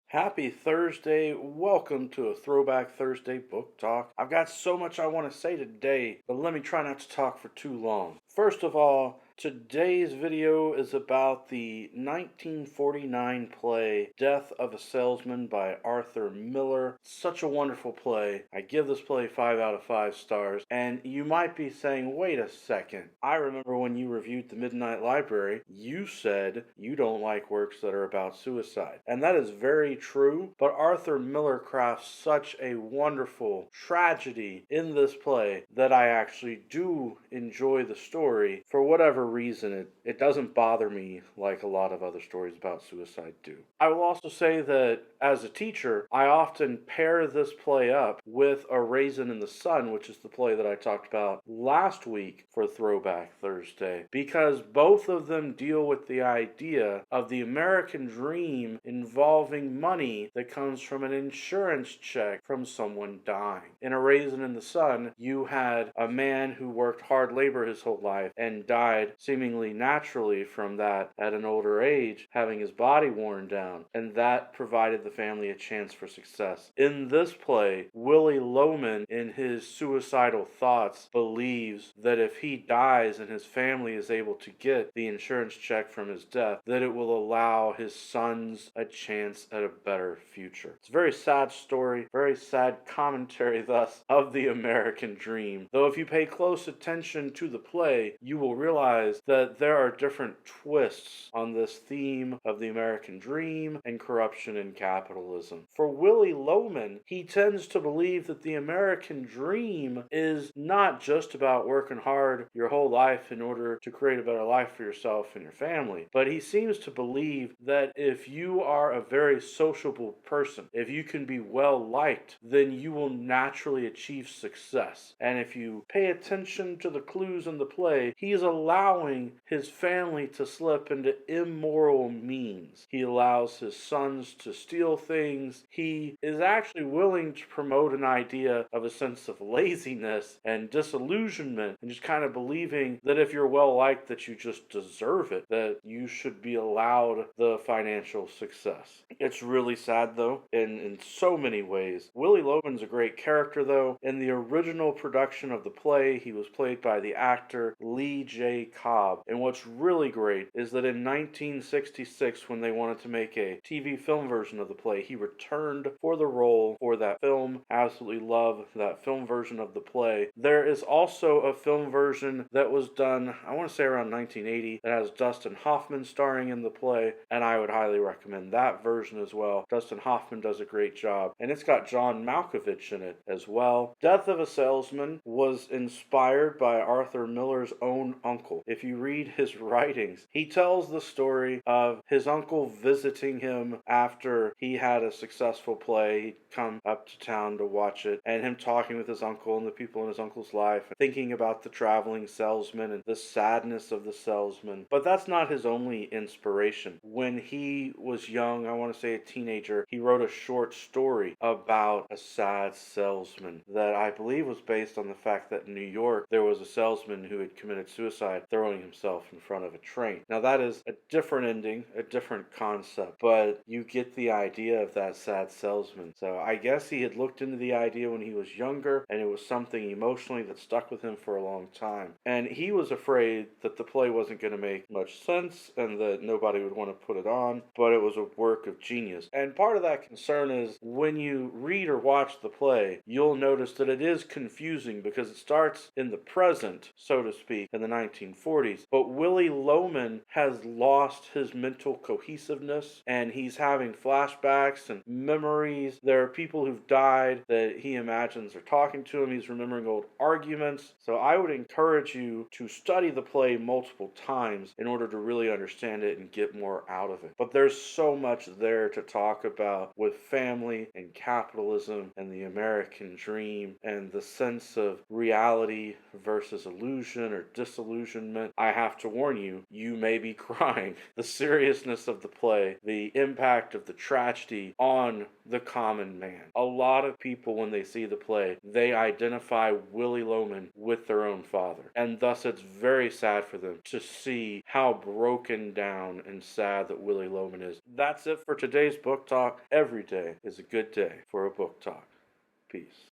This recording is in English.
Happy Thursday. Welcome to a Throwback Thursday book talk. I've got so much I want to say today, but let me try not to talk for too long. First of all, today's video is about the 1949 play Death of a Salesman by Arthur Miller. Such a wonderful play. I give this play 5 out of 5 stars. And you might be saying, wait a second. I remember when you reviewed The Midnight Library, you said you don't like works that are about suicide. And that is very true, but Arthur Miller crafts such a wonderful tragedy in this play that I actually do enjoy the story. For whatever reason, it doesn't bother me like a lot of other stories about suicide do. I will also say that as a teacher, I often pair this play up with A Raisin in the Sun, which is the play that I talked about last week for Throwback Thursday, because both of them deal with the idea of the American dream involving money that comes from an insurance check from someone dying. In A Raisin in the Sun, you had a man who worked hard labor his whole life and died seemingly naturally from that at an older age, having his body worn down, and that provided the family a chance for success. In this play, Willie Loman, in his suicidal thoughts, believes that if he dies and his family is able to get the insurance check from his death, that it will allow his sons a chance at a better future. It's a very sad story, very sad commentary thus of the American dream. Though if you pay close attention to the play, you will realize that there are different twists on this theme of the American dream and corruption and capitalism. For Willie Loman, he tends to believe that the American dream is not just about working hard your whole life in order to create a better life for yourself and your family, but he seems to believe that if you are a very sociable person, if you can be well liked, then you will naturally achieve success. And if you pay attention to the clues in the play, he is allowing his family to slip into immoral means. He allows his sons to steal things. He is actually willing to promote an idea of a sense of laziness and disillusionment, and just kind of believing that if you're well liked, that you just deserve it, that you should be allowed the financial success. It's really sad though, in so many ways. Willie Loman's a great character though. In the original production of the play, he was played by the actor Lee J. Cobb. And what's really great is that in 1966, when they wanted to make a TV film version of the play, he returned for the role for that film. Absolutely love that film version of the play. There is also a film version that was done, I want to say around 1980, that has Dustin Hoffman starring in the play, and I would highly recommend that version as well. Dustin Hoffman does a great job, and it's got John Malkovich in it as well. Death of a Salesman was inspired by Arthur Miller's own uncle. If you read his writings, he tells the story of his uncle visiting him after he had a successful play. He'd come up to town to watch it, and him talking with his uncle and the people in his uncle's life, thinking about the traveling salesman and the sadness of the salesman. But that's not his only inspiration. When he was young, I want to say a teenager, he wrote a short story about a sad salesman that I believe was based on the fact that in New York there was a salesman who had committed suicide throwing himself in front of a train. Now that is a different ending, a different concept, but you get the idea of that sad salesman. So I guess he had looked into the idea when he was younger, and it was something emotionally that stuck with him for a long time. And he was afraid that the play wasn't going to make much sense and that nobody would want to put it on, but it was a work of genius. And part of that concern is when you read or watch the play, you'll notice that it is confusing because it starts in the present, so to speak, in the 1940s. But Willie Loman has lost his mental cohesiveness, and he's having flashbacks and memories. There are people who've died that he imagines are talking to him. He's remembering old arguments. So I would encourage you to study the play multiple times in order to really understand it and get more out of it. But there's so much there to talk about with family and capitalism and the American dream and the sense of reality versus illusion or disillusionment moment, I have to warn you, you may be crying. The seriousness of the play, the impact of the tragedy on the common man. A lot of people, when they see the play, they identify Willy Loman with their own father. And thus it's very sad for them to see how broken down and sad that Willy Loman is. That's it for today's book talk. Every day is a good day for a book talk. Peace.